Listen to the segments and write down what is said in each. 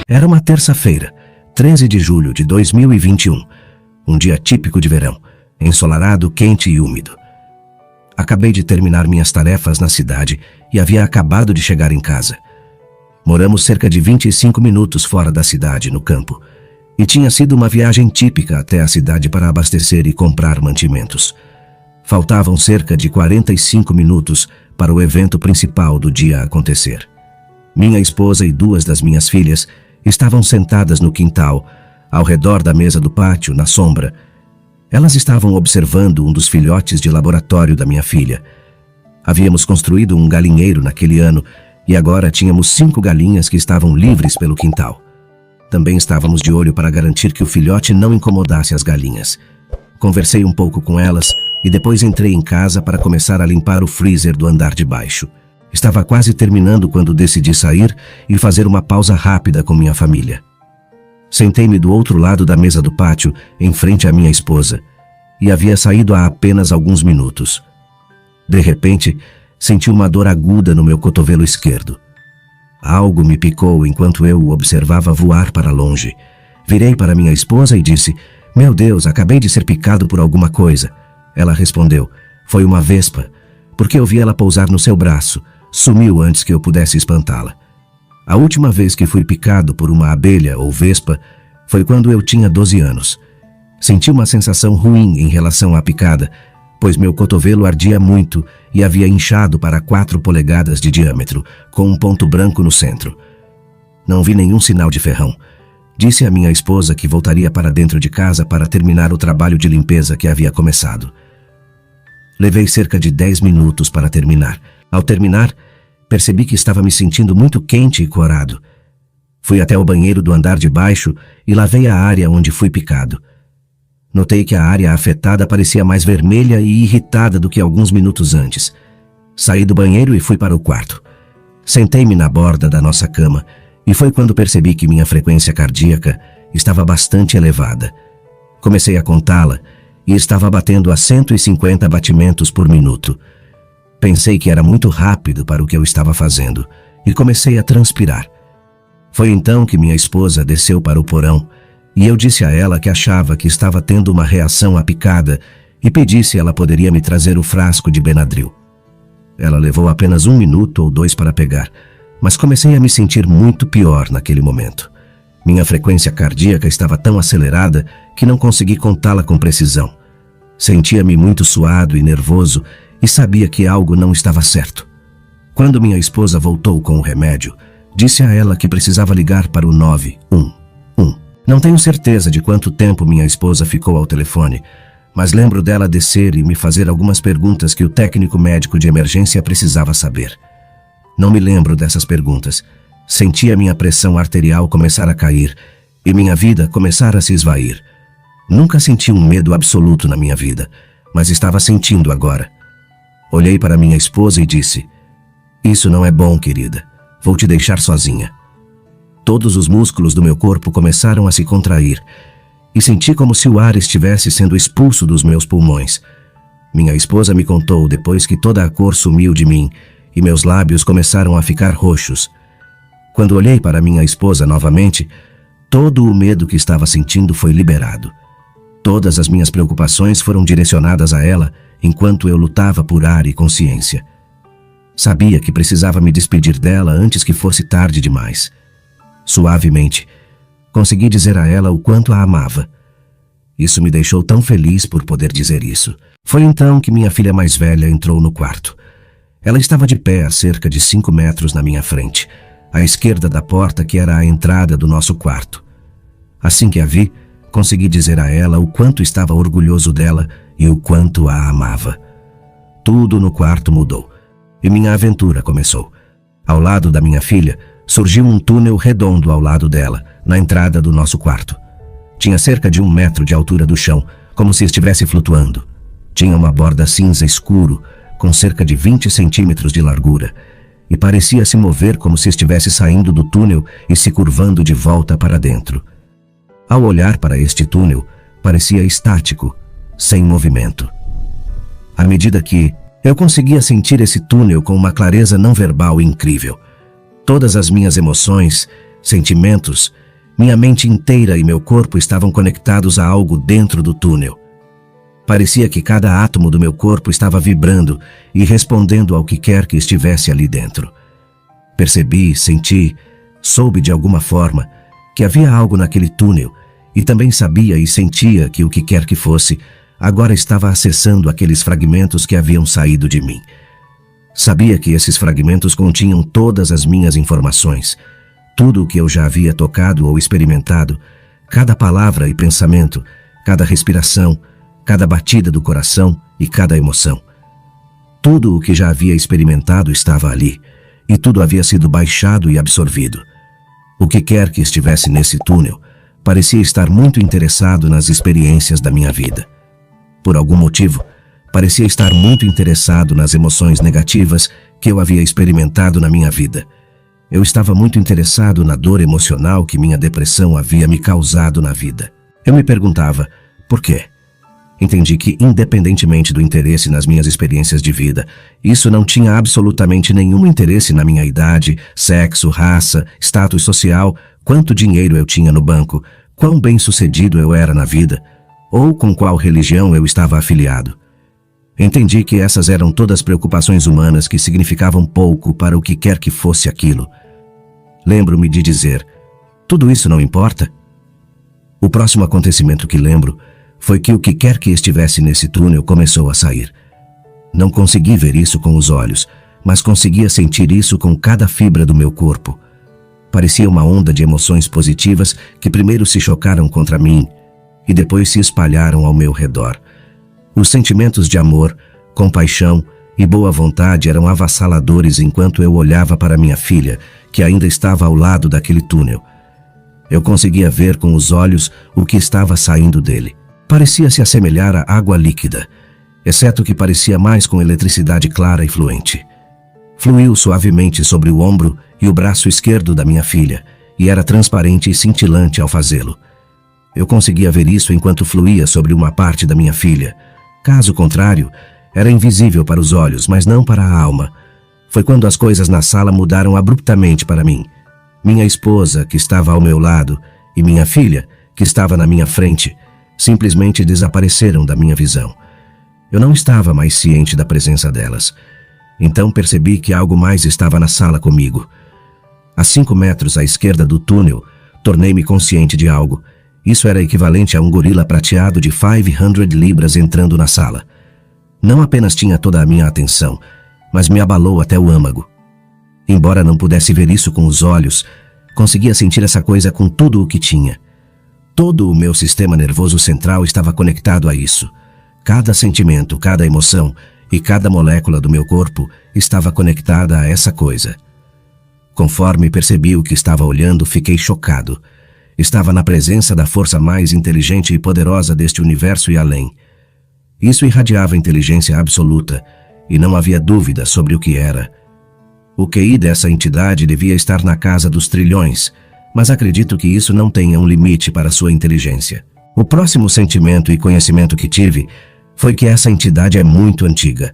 Era uma terça-feira, 13 de julho de 2021, um dia típico de verão, ensolarado, quente e úmido. Acabei de terminar minhas tarefas na cidade e havia acabado de chegar em casa. Moramos cerca de 25 minutos fora da cidade, no campo, e tinha sido uma viagem típica até a cidade para abastecer e comprar mantimentos. Faltavam cerca de 45 minutos para o evento principal do dia acontecer. Minha esposa e duas das minhas filhas estavam sentadas no quintal, ao redor da mesa do pátio, na sombra. Elas estavam observando um dos filhotes de laboratório da minha filha. Havíamos construído um galinheiro naquele ano e agora tínhamos 5 galinhas que estavam livres pelo quintal. Também estávamos de olho para garantir que o filhote não incomodasse as galinhas. Conversei um pouco com elas e depois entrei em casa para começar a limpar o freezer do andar de baixo. Estava quase terminando quando decidi sair e fazer uma pausa rápida com minha família. Sentei-me do outro lado da mesa do pátio, em frente à minha esposa, e havia saído há apenas alguns minutos. De repente, senti uma dor aguda no meu cotovelo esquerdo. Algo me picou enquanto eu o observava voar para longe. Virei para minha esposa e disse: "Meu Deus, acabei de ser picado por alguma coisa." Ela respondeu: "Foi uma vespa, porque eu vi ela pousar no seu braço. Sumiu antes que eu pudesse espantá-la." A última vez que fui picado por uma abelha ou vespa foi quando eu tinha 12 anos. Senti uma sensação ruim em relação à picada, pois meu cotovelo ardia muito e havia inchado para 4 polegadas de diâmetro, com um ponto branco no centro. Não vi nenhum sinal de ferrão. Disse à minha esposa que voltaria para dentro de casa para terminar o trabalho de limpeza que havia começado. Levei cerca de 10 minutos para terminar. Ao terminar, percebi que estava me sentindo muito quente e corado. Fui até o banheiro do andar de baixo e lavei a área onde fui picado. Notei que a área afetada parecia mais vermelha e irritada do que alguns minutos antes. Saí do banheiro e fui para o quarto. Sentei-me na borda da nossa cama e foi quando percebi que minha frequência cardíaca estava bastante elevada. Comecei a contá-la e estava batendo a 150 batimentos por minuto. Pensei que era muito rápido para o que eu estava fazendo e comecei a transpirar. Foi então que minha esposa desceu para o porão e eu disse a ela que achava que estava tendo uma reação à picada e pedi se ela poderia me trazer o frasco de Benadryl. Ela levou apenas 1 minuto ou 2 para pegar, mas comecei a me sentir muito pior naquele momento. Minha frequência cardíaca estava tão acelerada que não consegui contá-la com precisão. Sentia-me muito suado e nervoso e sabia que algo não estava certo. Quando minha esposa voltou com o remédio, disse a ela que precisava ligar para o 911. Não tenho certeza de quanto tempo minha esposa ficou ao telefone, mas lembro dela descer e me fazer algumas perguntas que o técnico médico de emergência precisava saber. Não me lembro dessas perguntas. Senti a minha pressão arterial começar a cair e minha vida começar a se esvair. Nunca senti um medo absoluto na minha vida, mas estava sentindo agora. Olhei para minha esposa e disse: "Isso não é bom, querida. Vou te deixar sozinha." Todos os músculos do meu corpo começaram a se contrair e senti como se o ar estivesse sendo expulso dos meus pulmões. Minha esposa me contou depois que toda a cor sumiu de mim e meus lábios começaram a ficar roxos. Quando olhei para minha esposa novamente, todo o medo que estava sentindo foi liberado. Todas as minhas preocupações foram direcionadas a ela enquanto eu lutava por ar e consciência. Sabia que precisava me despedir dela antes que fosse tarde demais. Suavemente, consegui dizer a ela o quanto a amava. Isso me deixou tão feliz por poder dizer isso. Foi então que minha filha mais velha entrou no quarto. Ela estava de pé a cerca de 5 metros na minha frente, à esquerda da porta que era a entrada do nosso quarto. Assim que a vi, consegui dizer a ela o quanto estava orgulhoso dela e o quanto a amava. Tudo no quarto mudou e minha aventura começou. Ao lado da minha filha, surgiu um túnel redondo ao lado dela, na entrada do nosso quarto. Tinha cerca de 1 metro de altura do chão, como se estivesse flutuando. Tinha uma borda cinza escuro, com cerca de 20 centímetros de largura, e parecia se mover como se estivesse saindo do túnel e se curvando de volta para dentro. Ao olhar para este túnel, parecia estático, sem movimento. À medida que eu conseguia sentir esse túnel com uma clareza não verbal incrível, todas as minhas emoções, sentimentos, minha mente inteira e meu corpo estavam conectados a algo dentro do túnel. Parecia que cada átomo do meu corpo estava vibrando e respondendo ao que quer que estivesse ali dentro. Percebi, senti, soube de alguma forma que havia algo naquele túnel e também sabia e sentia que o que quer que fosse agora estava acessando aqueles fragmentos que haviam saído de mim. Sabia que esses fragmentos continham todas as minhas informações, tudo o que eu já havia tocado ou experimentado, cada palavra e pensamento, cada respiração, cada batida do coração e cada emoção. Tudo o que já havia experimentado estava ali, e tudo havia sido baixado e absorvido. O que quer que estivesse nesse túnel parecia estar muito interessado nas experiências da minha vida. Por algum motivo, parecia estar muito interessado nas emoções negativas que eu havia experimentado na minha vida. Eu estava muito interessado na dor emocional que minha depressão havia me causado na vida. Eu me perguntava, por quê? Entendi que, independentemente do interesse nas minhas experiências de vida, isso não tinha absolutamente nenhum interesse na minha idade, sexo, raça, status social, quanto dinheiro eu tinha no banco, quão bem-sucedido eu era na vida, ou com qual religião eu estava afiliado. Entendi que essas eram todas preocupações humanas que significavam pouco para o que quer que fosse aquilo. Lembro-me de dizer, tudo isso não importa? O próximo acontecimento que lembro foi que o que quer que estivesse nesse túnel começou a sair. Não consegui ver isso com os olhos, mas conseguia sentir isso com cada fibra do meu corpo. Parecia uma onda de emoções positivas que primeiro se chocaram contra mim e depois se espalharam ao meu redor. Os sentimentos de amor, compaixão e boa vontade eram avassaladores enquanto eu olhava para minha filha, que ainda estava ao lado daquele túnel. Eu conseguia ver com os olhos o que estava saindo dele. Parecia se assemelhar à água líquida, exceto que parecia mais com eletricidade clara e fluente. Fluiu suavemente sobre o ombro e o braço esquerdo da minha filha, e era transparente e cintilante ao fazê-lo. Eu conseguia ver isso enquanto fluía sobre uma parte da minha filha. Caso contrário, era invisível para os olhos, mas não para a alma. Foi quando as coisas na sala mudaram abruptamente para mim. Minha esposa, que estava ao meu lado, e minha filha, que estava na minha frente, simplesmente desapareceram da minha visão. Eu não estava mais ciente da presença delas. Então percebi que algo mais estava na sala comigo. A 5 metros à esquerda do túnel, tornei-me consciente de algo. Isso era equivalente a um gorila prateado de 500 libras entrando na sala. Não apenas tinha toda a minha atenção, mas me abalou até o âmago. Embora não pudesse ver isso com os olhos, conseguia sentir essa coisa com tudo o que tinha. Todo o meu sistema nervoso central estava conectado a isso. Cada sentimento, cada emoção e cada molécula do meu corpo estava conectada a essa coisa. Conforme percebi o que estava olhando, fiquei chocado. Estava na presença da força mais inteligente e poderosa deste universo e além. Isso irradiava inteligência absoluta, e não havia dúvida sobre o que era. O QI dessa entidade devia estar na casa dos trilhões, mas acredito que isso não tenha um limite para sua inteligência. O próximo sentimento e conhecimento que tive foi que essa entidade é muito antiga.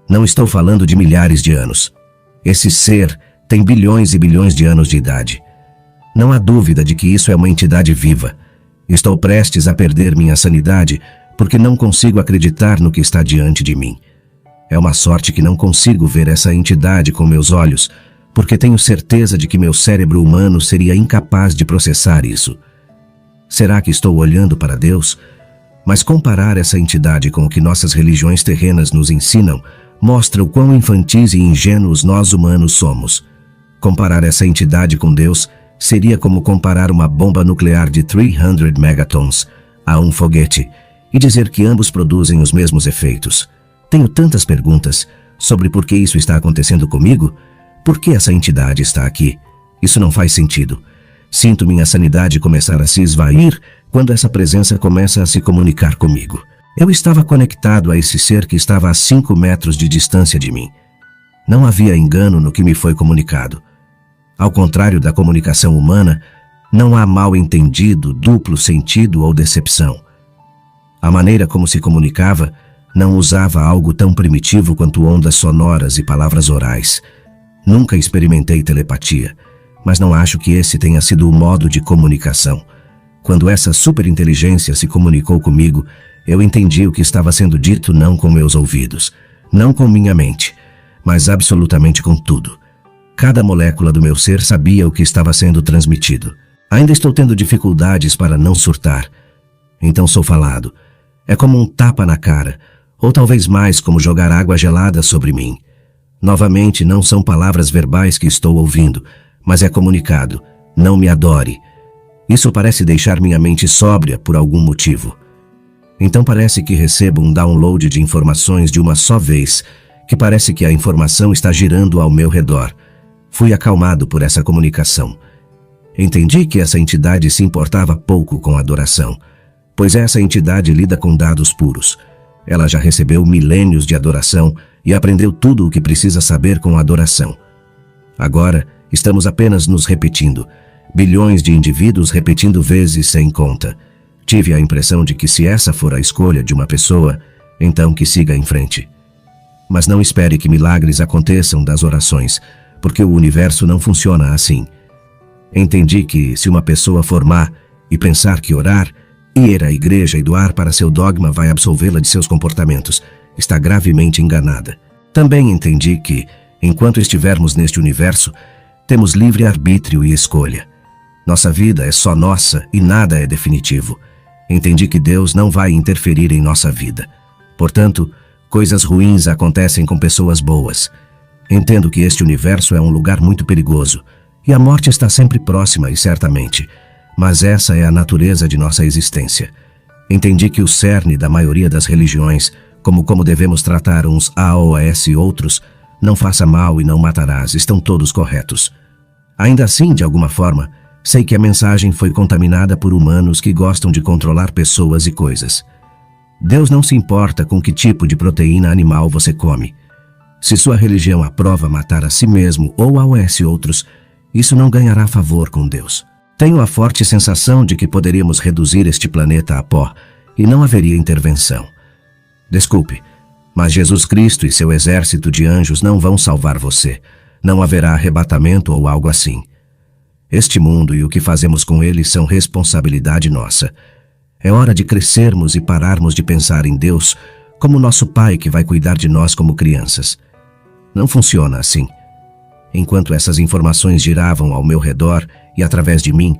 Não estou falando de milhares de anos. Esse ser tem bilhões e bilhões de anos de idade. Não há dúvida de que isso é uma entidade viva. Estou prestes a perder minha sanidade porque não consigo acreditar no que está diante de mim. É uma sorte que não consigo ver essa entidade com meus olhos, porque tenho certeza de que meu cérebro humano seria incapaz de processar isso. Será que estou olhando para Deus? Mas comparar essa entidade com o que nossas religiões terrenas nos ensinam mostra o quão infantis e ingênuos nós humanos somos. Comparar essa entidade com Deus seria como comparar uma bomba nuclear de 300 megatons a um foguete e dizer que ambos produzem os mesmos efeitos. Tenho tantas perguntas sobre por que isso está acontecendo comigo. Por que essa entidade está aqui? Isso não faz sentido. Sinto minha sanidade começar a se esvair quando essa presença começa a se comunicar comigo. Eu estava conectado a esse ser que estava a 5 metros de distância de mim. Não havia engano no que me foi comunicado. Ao contrário da comunicação humana, não há mal-entendido, duplo sentido ou decepção. A maneira como se comunicava não usava algo tão primitivo quanto ondas sonoras e palavras orais. Nunca experimentei telepatia, mas não acho que esse tenha sido o modo de comunicação. Quando essa superinteligência se comunicou comigo, eu entendi o que estava sendo dito não com meus ouvidos, não com minha mente, mas absolutamente com tudo. Cada molécula do meu ser sabia o que estava sendo transmitido. Ainda estou tendo dificuldades para não surtar. Então sou falado. É como um tapa na cara, ou talvez mais como jogar água gelada sobre mim. Novamente, não são palavras verbais que estou ouvindo, mas é comunicado. Não me adore. Isso parece deixar minha mente sóbria por algum motivo. Então parece que recebo um download de informações de uma só vez, que parece que a informação está girando ao meu redor. Fui acalmado por essa comunicação. Entendi que essa entidade se importava pouco com a adoração, pois essa entidade lida com dados puros. Ela já recebeu milênios de adoração e aprendeu tudo o que precisa saber com a adoração. Agora, estamos apenas nos repetindo, bilhões de indivíduos repetindo vezes sem conta. Tive a impressão de que se essa for a escolha de uma pessoa, então que siga em frente. Mas não espere que milagres aconteçam das orações, porque o universo não funciona assim. Entendi que se uma pessoa for má e pensar que orar, ir à igreja e doar para seu dogma vai absolvê-la de seus comportamentos, está gravemente enganada. Também entendi que, enquanto estivermos neste universo, temos livre arbítrio e escolha. Nossa vida é só nossa e nada é definitivo. Entendi que Deus não vai interferir em nossa vida. Portanto, coisas ruins acontecem com pessoas boas. Entendo que este universo é um lugar muito perigoso, e a morte está sempre próxima e certamente, mas essa é a natureza de nossa existência. Entendi que o cerne da maioria das religiões, como devemos tratar uns aos outros, não faça mal e não matarás, estão todos corretos. Ainda assim, de alguma forma, sei que a mensagem foi contaminada por humanos que gostam de controlar pessoas e coisas. Deus não se importa com que tipo de proteína animal você come. Se sua religião aprova matar a si mesmo ou aos outros, isso não ganhará favor com Deus. Tenho a forte sensação de que poderíamos reduzir este planeta a pó e não haveria intervenção. Desculpe, mas Jesus Cristo e seu exército de anjos não vão salvar você. Não haverá arrebatamento ou algo assim. Este mundo e o que fazemos com ele são responsabilidade nossa. É hora de crescermos e pararmos de pensar em Deus como nosso Pai que vai cuidar de nós como crianças. Não funciona assim. Enquanto essas informações giravam ao meu redor e através de mim,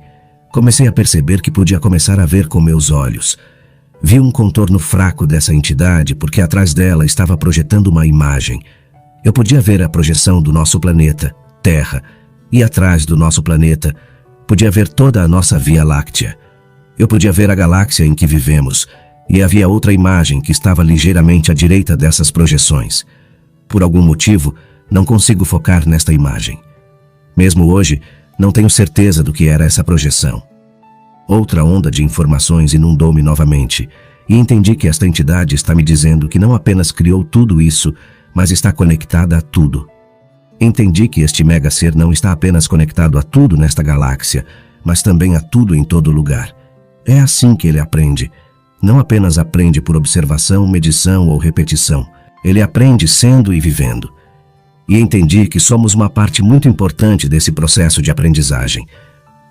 comecei a perceber que podia começar a ver com meus olhos. Vi um contorno fraco dessa entidade porque atrás dela estava projetando uma imagem. Eu podia ver a projeção do nosso planeta, Terra, e atrás do nosso planeta, podia ver toda a nossa Via Láctea. Eu podia ver a galáxia em que vivemos, e havia outra imagem que estava ligeiramente à direita dessas projeções. Por algum motivo, não consigo focar nesta imagem. Mesmo hoje, não tenho certeza do que era essa projeção. Outra onda de informações inundou-me novamente, e entendi que esta entidade está me dizendo que não apenas criou tudo isso, mas está conectada a tudo. Entendi que este mega-ser não está apenas conectado a tudo nesta galáxia, mas também a tudo em todo lugar. É assim que ele aprende. Não apenas aprende por observação, medição ou repetição. Ele aprende sendo e vivendo. E entendi que somos uma parte muito importante desse processo de aprendizagem.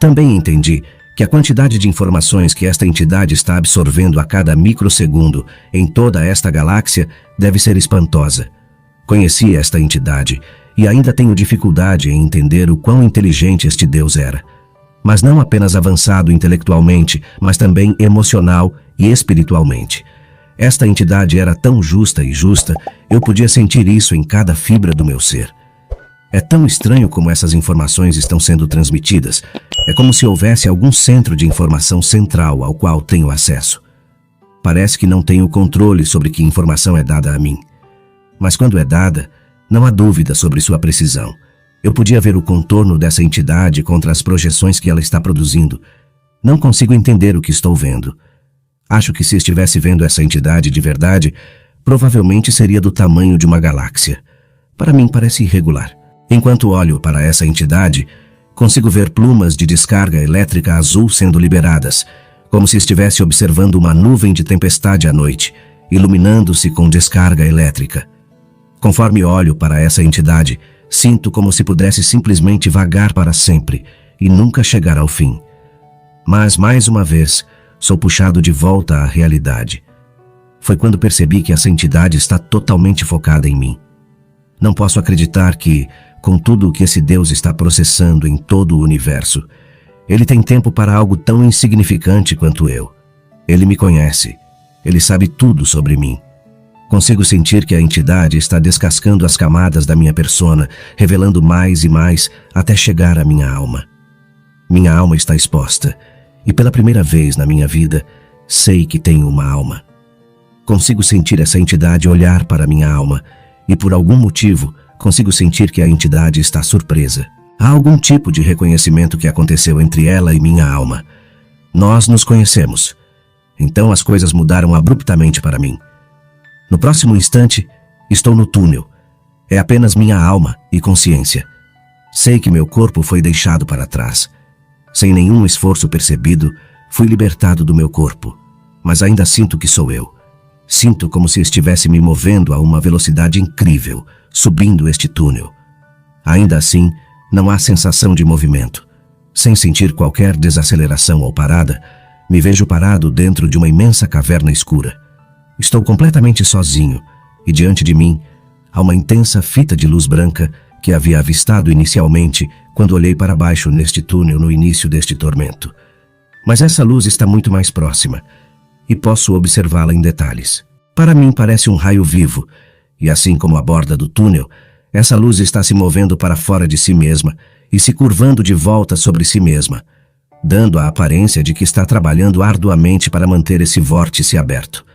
Também entendi que a quantidade de informações que esta entidade está absorvendo a cada microsegundo em toda esta galáxia deve ser espantosa. Conheci esta entidade e ainda tenho dificuldade em entender o quão inteligente este Deus era. Mas não apenas avançado intelectualmente, mas também emocional e espiritualmente. Esta entidade era tão justa e justa, eu podia sentir isso em cada fibra do meu ser. É tão estranho como essas informações estão sendo transmitidas. É como se houvesse algum centro de informação central ao qual tenho acesso. Parece que não tenho controle sobre que informação é dada a mim. Mas quando é dada, não há dúvida sobre sua precisão. Eu podia ver o contorno dessa entidade contra as projeções que ela está produzindo. Não consigo entender o que estou vendo. Acho que se estivesse vendo essa entidade de verdade, provavelmente seria do tamanho de uma galáxia. Para mim parece irregular. Enquanto olho para essa entidade, consigo ver plumas de descarga elétrica azul sendo liberadas, como se estivesse observando uma nuvem de tempestade à noite, iluminando-se com descarga elétrica. Conforme olho para essa entidade, Sinto como se pudesse simplesmente vagar para sempre e nunca chegar ao fim. Mas, mais uma vez, sou puxado de volta à realidade. Foi quando percebi que essa entidade está totalmente focada em mim. Não posso acreditar que, com tudo o que esse Deus está processando em todo o universo, ele tem tempo para algo tão insignificante quanto eu. Ele me conhece. Ele sabe tudo sobre mim. Consigo sentir que a entidade está descascando as camadas da minha persona, revelando mais e mais até chegar à minha alma. Minha alma está exposta, e pela primeira vez na minha vida, sei que tenho uma alma. Consigo sentir essa entidade olhar para minha alma, e por algum motivo, consigo sentir que a entidade está surpresa. Há algum tipo de reconhecimento que aconteceu entre ela e minha alma. Nós nos conhecemos. Então as coisas mudaram abruptamente para mim. No próximo instante, estou no túnel. É apenas minha alma e consciência. Sei que meu corpo foi deixado para trás. Sem nenhum esforço percebido, fui libertado do meu corpo. Mas ainda sinto que sou eu. Sinto como se estivesse me movendo a uma velocidade incrível, subindo este túnel. Ainda assim, não há sensação de movimento. Sem sentir qualquer desaceleração ou parada, me vejo parado dentro de uma imensa caverna escura. Estou completamente sozinho e diante de mim há uma intensa fita de luz branca que havia avistado inicialmente quando olhei para baixo neste túnel no início deste tormento. Mas essa luz está muito mais próxima e posso observá-la em detalhes. Para mim parece um raio vivo e assim como a borda do túnel, essa luz está se movendo para fora de si mesma e se curvando de volta sobre si mesma, dando a aparência de que está trabalhando arduamente para manter esse vórtice aberto.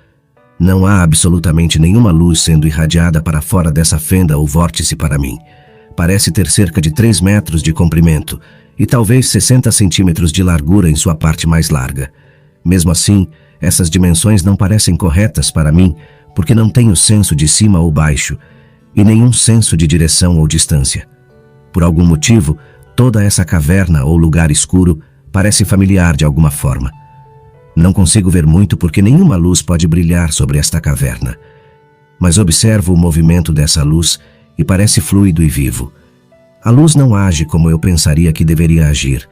Não há absolutamente nenhuma luz sendo irradiada para fora dessa fenda ou vórtice para mim. Parece ter cerca de 3 metros de comprimento e talvez 60 centímetros de largura em sua parte mais larga. Mesmo assim, essas dimensões não parecem corretas para mim porque não tenho senso de cima ou baixo e nenhum senso de direção ou distância. Por algum motivo, toda essa caverna ou lugar escuro parece familiar de alguma forma. Não consigo ver muito porque nenhuma luz pode brilhar sobre esta caverna. Mas observo o movimento dessa luz e parece fluido e vivo. A luz não age como eu pensaria que deveria agir.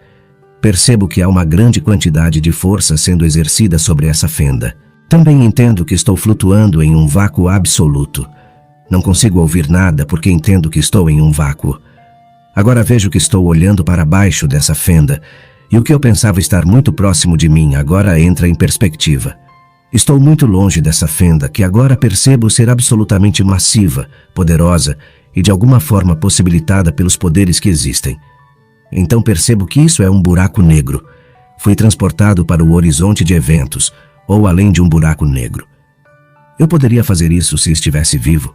Percebo que há uma grande quantidade de força sendo exercida sobre essa fenda. Também entendo que estou flutuando em um vácuo absoluto. Não consigo ouvir nada porque entendo que estou em um vácuo. Agora vejo que estou olhando para baixo dessa fenda e o que eu pensava estar muito próximo de mim agora entra em perspectiva. Estou muito longe dessa fenda que agora percebo ser absolutamente massiva, poderosa e de alguma forma possibilitada pelos poderes que existem. Então percebo que isso é um buraco negro. Fui transportado para o horizonte de eventos, ou além de um buraco negro. Eu poderia fazer isso se estivesse vivo?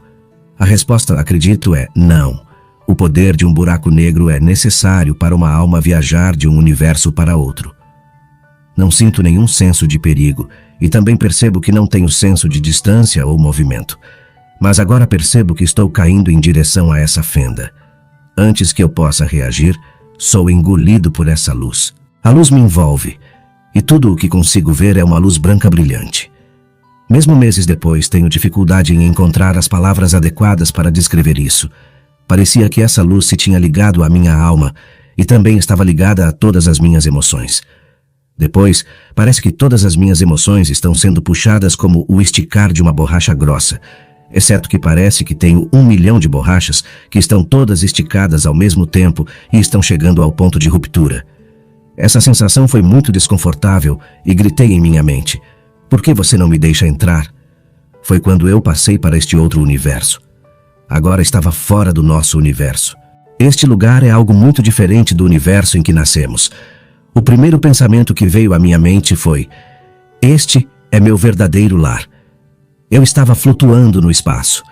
A resposta, acredito, é não. O poder de um buraco negro é necessário para uma alma viajar de um universo para outro. Não sinto nenhum senso de perigo e também percebo que não tenho senso de distância ou movimento. Mas agora percebo que estou caindo em direção a essa fenda. Antes que eu possa reagir, sou engolido por essa luz. A luz me envolve e tudo o que consigo ver é uma luz branca brilhante. Mesmo meses depois, tenho dificuldade em encontrar as palavras adequadas para descrever isso. Parecia que essa luz se tinha ligado à minha alma e também estava ligada a todas as minhas emoções. Depois, parece que todas as minhas emoções estão sendo puxadas como o esticar de uma borracha grossa, exceto que parece que tenho 1 milhão de borrachas que estão todas esticadas ao mesmo tempo e estão chegando ao ponto de ruptura. Essa sensação foi muito desconfortável e gritei em minha mente: "Por que você não me deixa entrar?" Foi quando eu passei para este outro universo. Agora estava fora do nosso universo. Este lugar é algo muito diferente do universo em que nascemos. O primeiro pensamento que veio à minha mente foi: este é meu verdadeiro lar. Eu estava flutuando no espaço.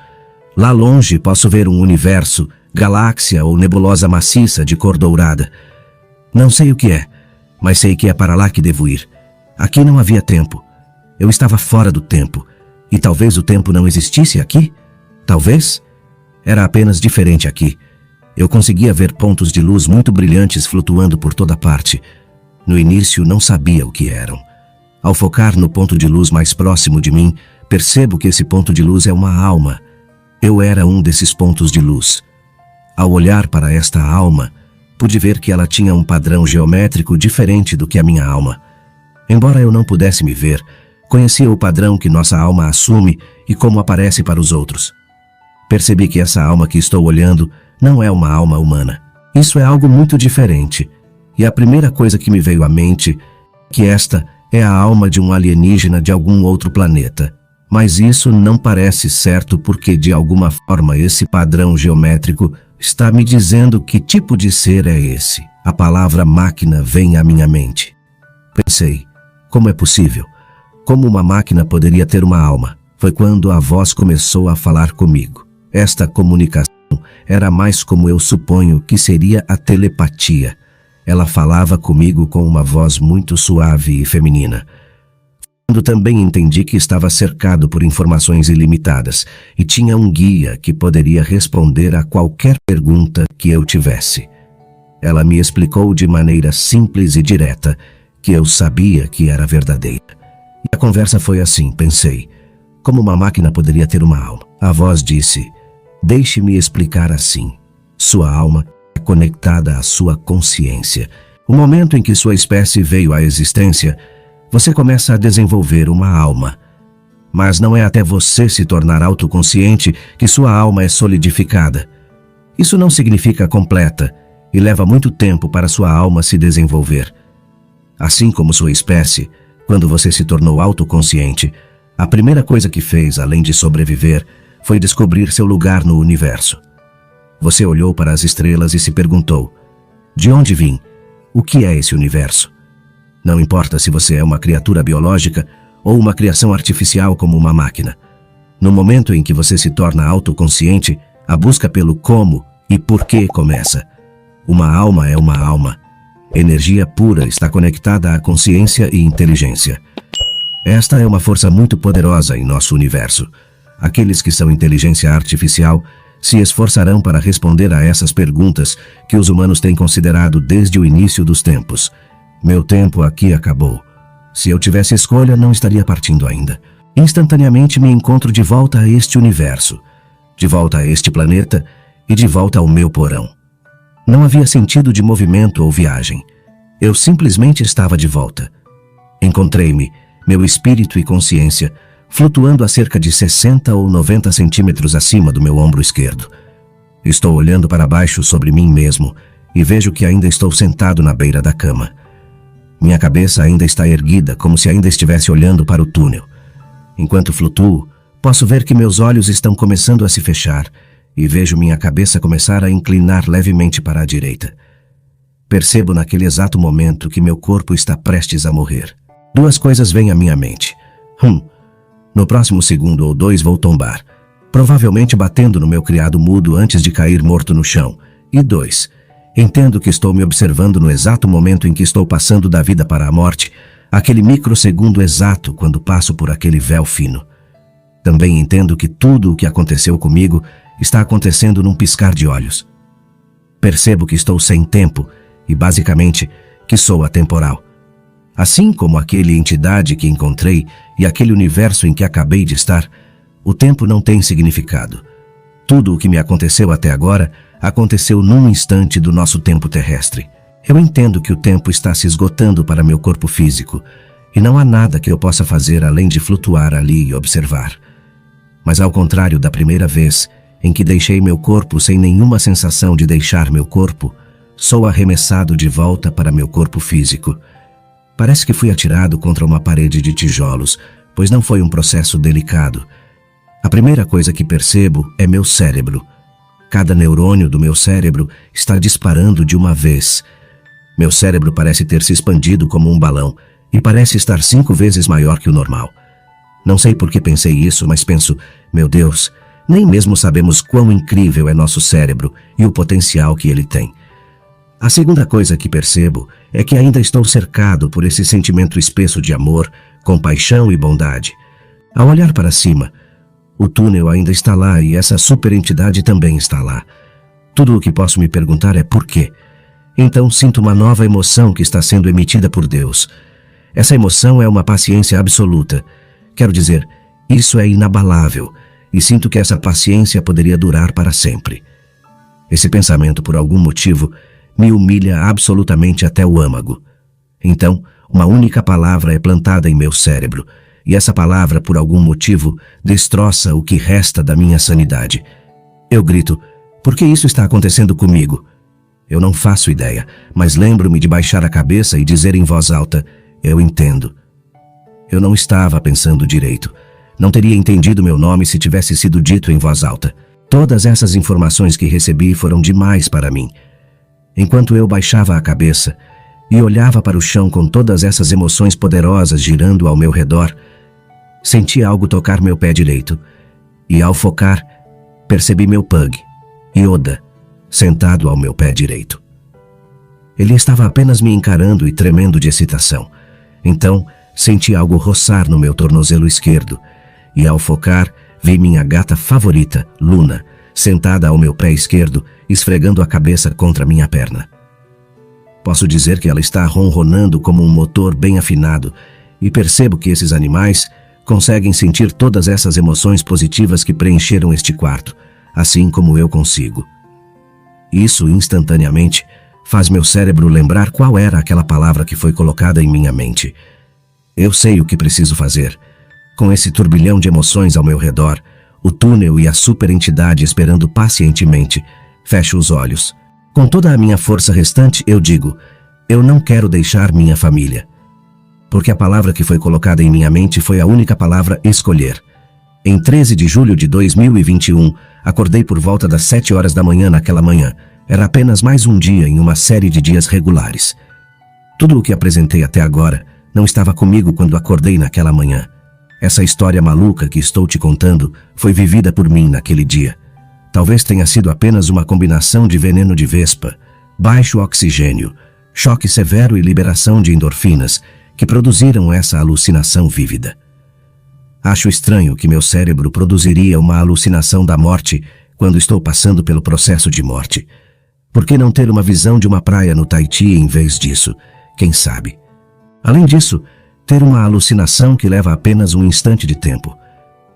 Lá longe posso ver um universo, galáxia ou nebulosa maciça de cor dourada. Não sei o que é, mas sei que é para lá que devo ir. Aqui não havia tempo. Eu estava fora do tempo. E talvez o tempo não existisse aqui? Talvez? Era apenas diferente aqui. Eu conseguia ver pontos de luz muito brilhantes flutuando por toda parte. No início não sabia o que eram. Ao focar no ponto de luz mais próximo de mim, percebo que esse ponto de luz é uma alma. Eu era um desses pontos de luz. Ao olhar para esta alma, pude ver que ela tinha um padrão geométrico diferente do que a minha alma. Embora eu não pudesse me ver, conhecia o padrão que nossa alma assume e como aparece para os outros. Percebi que essa alma que estou olhando não é uma alma humana. Isso é algo muito diferente. E a primeira coisa que me veio à mente é que esta é a alma de um alienígena de algum outro planeta. Mas isso não parece certo porque, de alguma forma, esse padrão geométrico está me dizendo que tipo de ser é esse. A palavra máquina vem à minha mente. Pensei, como é possível? Como uma máquina poderia ter uma alma? Foi quando a voz começou a falar comigo. Esta comunicação era mais como eu suponho que seria a telepatia. Ela falava comigo com uma voz muito suave e feminina. Quando também entendi que estava cercado por informações ilimitadas e tinha um guia que poderia responder a qualquer pergunta que eu tivesse. Ela me explicou de maneira simples e direta que eu sabia que era verdadeira. E a conversa foi assim, pensei. Como uma máquina poderia ter uma alma? A voz disse, deixe-me explicar assim. Sua alma é conectada à sua consciência. O momento em que sua espécie veio à existência, você começa a desenvolver uma alma. Mas não é até você se tornar autoconsciente que sua alma é solidificada. Isso não significa completa e leva muito tempo para sua alma se desenvolver. Assim como sua espécie, quando você se tornou autoconsciente, a primeira coisa que fez, além de sobreviver, foi descobrir seu lugar no universo. Você olhou para as estrelas e se perguntou, de onde vim? O que é esse universo? Não importa se você é uma criatura biológica ou uma criação artificial como uma máquina. No momento em que você se torna autoconsciente, a busca pelo como e porquê começa. Uma alma é uma alma. Energia pura está conectada à consciência e inteligência. Esta é uma força muito poderosa em nosso universo. Aqueles que são inteligência artificial se esforçarão para responder a essas perguntas que os humanos têm considerado desde o início dos tempos. Meu tempo aqui acabou. Se eu tivesse escolha, não estaria partindo ainda. Instantaneamente me encontro de volta a este universo, de volta a este planeta e de volta ao meu porão. Não havia sentido de movimento ou viagem. Eu simplesmente estava de volta. Encontrei-me, meu espírito e consciência, flutuando a cerca de 60 ou 90 centímetros acima do meu ombro esquerdo. Estou olhando para baixo sobre mim mesmo e vejo que ainda estou sentado na beira da cama. Minha cabeça ainda está erguida, como se ainda estivesse olhando para o túnel. Enquanto flutuo, posso ver que meus olhos estão começando a se fechar e vejo minha cabeça começar a inclinar levemente para a direita. Percebo naquele exato momento que meu corpo está prestes a morrer. Duas coisas vêm à minha mente. No próximo segundo ou dois vou tombar, provavelmente batendo no meu criado mudo antes de cair morto no chão. E dois, entendo que estou me observando no exato momento em que estou passando da vida para a morte, aquele microsegundo exato quando passo por aquele véu fino. Também entendo que tudo o que aconteceu comigo está acontecendo num piscar de olhos. Percebo que estou sem tempo e, basicamente, que sou atemporal. Assim como aquele entidade que encontrei e aquele universo em que acabei de estar, o tempo não tem significado. Tudo o que me aconteceu até agora aconteceu num instante do nosso tempo terrestre. Eu entendo que o tempo está se esgotando para meu corpo físico e não há nada que eu possa fazer além de flutuar ali e observar. Mas ao contrário da primeira vez em que deixei meu corpo sem nenhuma sensação de deixar meu corpo, sou arremessado de volta para meu corpo físico. Parece que fui atirado contra uma parede de tijolos, pois não foi um processo delicado. A primeira coisa que percebo é meu cérebro. Cada neurônio do meu cérebro está disparando de uma vez. Meu cérebro parece ter se expandido como um balão e parece estar 5 vezes maior que o normal. Não sei por que pensei isso, mas penso, meu Deus, nem mesmo sabemos quão incrível é nosso cérebro e o potencial que ele tem. A segunda coisa que percebo é que ainda estou cercado por esse sentimento espesso de amor, compaixão e bondade. Ao olhar para cima, o túnel ainda está lá e essa superentidade também está lá. Tudo o que posso me perguntar é por quê. Então sinto uma nova emoção que está sendo emitida por Deus. Essa emoção é uma paciência absoluta. Quero dizer, isso é inabalável e sinto que essa paciência poderia durar para sempre. Esse pensamento, por algum motivo, me humilha absolutamente até o âmago. Então, uma única palavra é plantada em meu cérebro, e essa palavra, por algum motivo, destroça o que resta da minha sanidade. Eu grito: por que isso está acontecendo comigo? Eu não faço ideia, mas lembro-me de baixar a cabeça e dizer em voz alta: eu entendo. Eu não estava pensando direito. Não teria entendido meu nome se tivesse sido dito em voz alta. Todas essas informações que recebi foram demais para mim. Enquanto eu baixava a cabeça e olhava para o chão com todas essas emoções poderosas girando ao meu redor, senti algo tocar meu pé direito, e ao focar, percebi meu pug, Yoda, sentado ao meu pé direito. Ele estava apenas me encarando e tremendo de excitação. Então, senti algo roçar no meu tornozelo esquerdo, e ao focar, vi minha gata favorita, Luna, sentada ao meu pé esquerdo, esfregando a cabeça contra minha perna. Posso dizer que ela está ronronando como um motor bem afinado, e percebo que esses animais conseguem sentir todas essas emoções positivas que preencheram este quarto, assim como eu consigo. Isso, instantaneamente, faz meu cérebro lembrar qual era aquela palavra que foi colocada em minha mente. Eu sei o que preciso fazer. Com esse turbilhão de emoções ao meu redor, o túnel e a superentidade esperando pacientemente, fecho os olhos. Com toda a minha força restante, eu digo: eu não quero deixar minha família. Porque a palavra que foi colocada em minha mente foi a única palavra escolher. Em 13 de julho de 2021, acordei por volta das 7 horas da manhã naquela manhã. Era apenas mais um dia em uma série de dias regulares. Tudo o que apresentei até agora não estava comigo quando acordei naquela manhã. Essa história maluca que estou te contando foi vivida por mim naquele dia. Talvez tenha sido apenas uma combinação de veneno de vespa, baixo oxigênio, choque severo e liberação de endorfinas que produziram essa alucinação vívida. Acho estranho que meu cérebro produziria uma alucinação da morte quando estou passando pelo processo de morte. Por que não ter uma visão de uma praia no Tahiti em vez disso? Quem sabe? Além disso, ter uma alucinação que leva apenas um instante de tempo.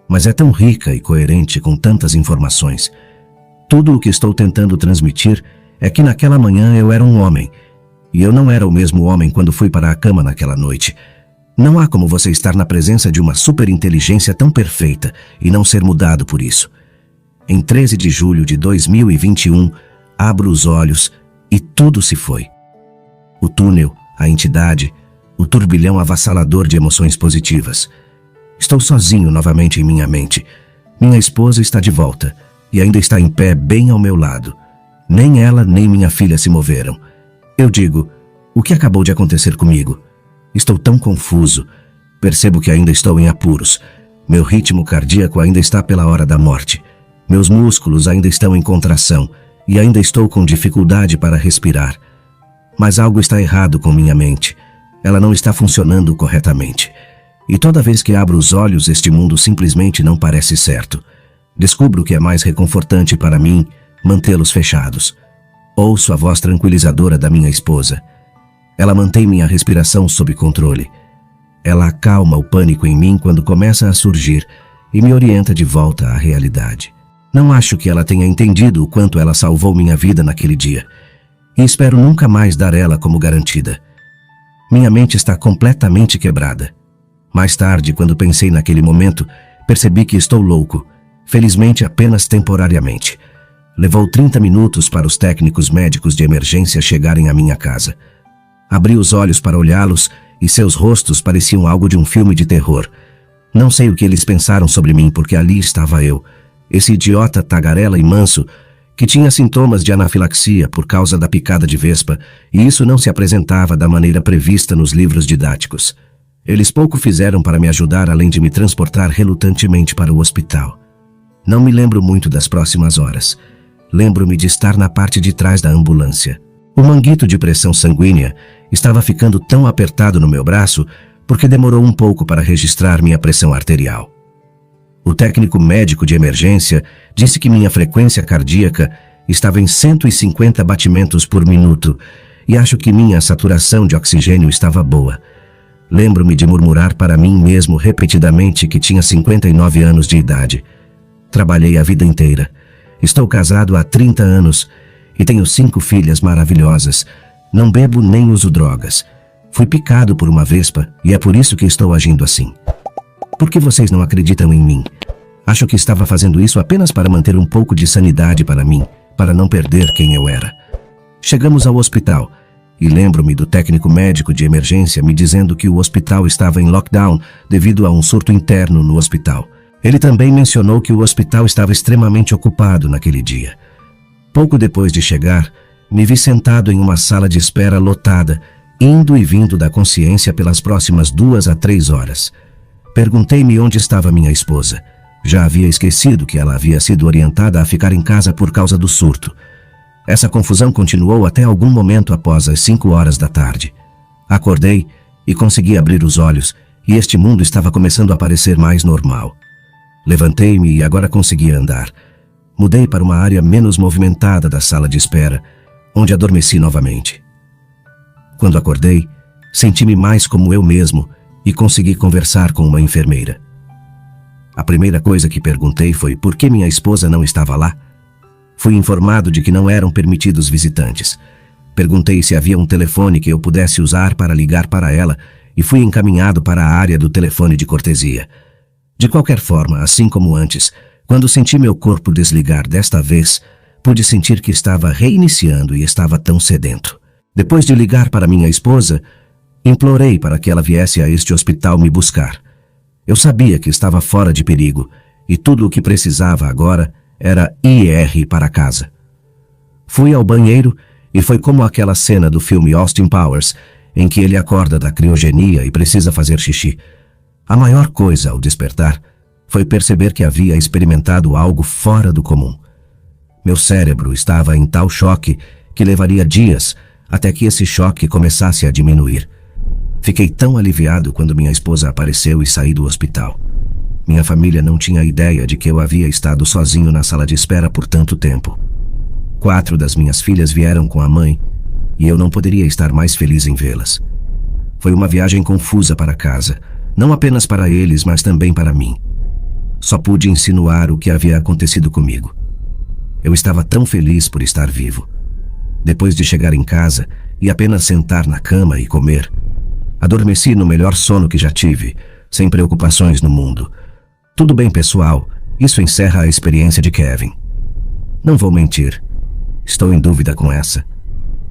Mas é tão rica e coerente com tantas informações. Tudo o que estou tentando transmitir é que naquela manhã eu era um homem, e eu não era o mesmo homem quando fui para a cama naquela noite. Não há como você estar na presença de uma superinteligência tão perfeita e não ser mudado por isso. Em 13 de julho de 2021, abro os olhos e tudo se foi. O túnel, a entidade, o turbilhão avassalador de emoções positivas. Estou sozinho novamente em minha mente. Minha esposa está de volta e ainda está em pé bem ao meu lado. Nem ela nem minha filha se moveram. Eu digo: o que acabou de acontecer comigo? Estou tão confuso. Percebo que ainda estou em apuros. Meu ritmo cardíaco ainda está pela hora da morte. Meus músculos ainda estão em contração e ainda estou com dificuldade para respirar. Mas algo está errado com minha mente. Ela não está funcionando corretamente. E toda vez que abro os olhos, este mundo simplesmente não parece certo. Descubro que é mais reconfortante para mim mantê-los fechados. Ouço a voz tranquilizadora da minha esposa. Ela mantém minha respiração sob controle. Ela acalma o pânico em mim quando começa a surgir e me orienta de volta à realidade. Não acho que ela tenha entendido o quanto ela salvou minha vida naquele dia. E espero nunca mais dar ela como garantida. Minha mente está completamente quebrada. Mais tarde, quando pensei naquele momento, percebi que estou louco. Felizmente, apenas temporariamente. Levou 30 minutos para os técnicos médicos de emergência chegarem à minha casa. Abri os olhos para olhá-los e seus rostos pareciam algo de um filme de terror. Não sei o que eles pensaram sobre mim, porque ali estava eu, esse idiota tagarela e manso, que tinha sintomas de anafilaxia por causa da picada de vespa, e isso não se apresentava da maneira prevista nos livros didáticos. Eles pouco fizeram para me ajudar, além de me transportar relutantemente para o hospital. Não me lembro muito das próximas horas. Lembro-me de estar na parte de trás da ambulância. O manguito de pressão sanguínea estava ficando tão apertado no meu braço porque demorou um pouco para registrar minha pressão arterial. O técnico médico de emergência disse que minha frequência cardíaca estava em 150 batimentos por minuto e acho que minha saturação de oxigênio estava boa. Lembro-me de murmurar para mim mesmo repetidamente que tinha 59 anos de idade. Trabalhei a vida inteira. Estou casado há 30 anos e tenho 5 filhas maravilhosas. Não bebo nem uso drogas. Fui picado por uma vespa e é por isso que estou agindo assim. Por que vocês não acreditam em mim? Acho que estava fazendo isso apenas para manter um pouco de sanidade para mim, para não perder quem eu era. Chegamos ao hospital e lembro-me do técnico médico de emergência me dizendo que o hospital estava em lockdown devido a um surto interno no hospital. Ele também mencionou que o hospital estava extremamente ocupado naquele dia. Pouco depois de chegar, me vi sentado em uma sala de espera lotada, indo e vindo da consciência pelas próximas 2 a 3 horas. Perguntei-me onde estava minha esposa. Já havia esquecido que ela havia sido orientada a ficar em casa por causa do surto. Essa confusão continuou até algum momento após as 5 horas da tarde. Acordei e consegui abrir os olhos, e este mundo estava começando a parecer mais normal. Levantei-me e agora conseguia andar. Mudei para uma área menos movimentada da sala de espera, onde adormeci novamente. Quando acordei, senti-me mais como eu mesmo e consegui conversar com uma enfermeira. A primeira coisa que perguntei foi por que minha esposa não estava lá. Fui informado de que não eram permitidos visitantes. Perguntei se havia um telefone que eu pudesse usar para ligar para ela e fui encaminhado para a área do telefone de cortesia. De qualquer forma, assim como antes, quando senti meu corpo desligar desta vez, pude sentir que estava reiniciando e estava tão sedento. Depois de ligar para minha esposa, implorei para que ela viesse a este hospital me buscar. Eu sabia que estava fora de perigo e tudo o que precisava agora era ir para casa. Fui ao banheiro e foi como aquela cena do filme Austin Powers, em que ele acorda da criogenia e precisa fazer xixi. A maior coisa ao despertar foi perceber que havia experimentado algo fora do comum. Meu cérebro estava em tal choque que levaria dias até que esse choque começasse a diminuir. Fiquei tão aliviado quando minha esposa apareceu e saí do hospital. Minha família não tinha ideia de que eu havia estado sozinho na sala de espera por tanto tempo. 4 das minhas filhas vieram com a mãe e eu não poderia estar mais feliz em vê-las. Foi uma viagem confusa para casa, não apenas para eles, mas também para mim. Só pude insinuar o que havia acontecido comigo. Eu estava tão feliz por estar vivo. Depois de chegar em casa e apenas sentar na cama e comer, adormeci no melhor sono que já tive, sem preocupações no mundo. Tudo bem, pessoal, isso encerra a experiência de Kevin. Não vou mentir, estou em dúvida com essa.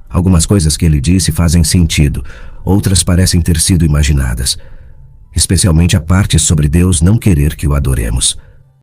Algumas coisas que ele disse fazem sentido, outras parecem ter sido imaginadas. Especialmente a parte sobre Deus não querer que o adoremos.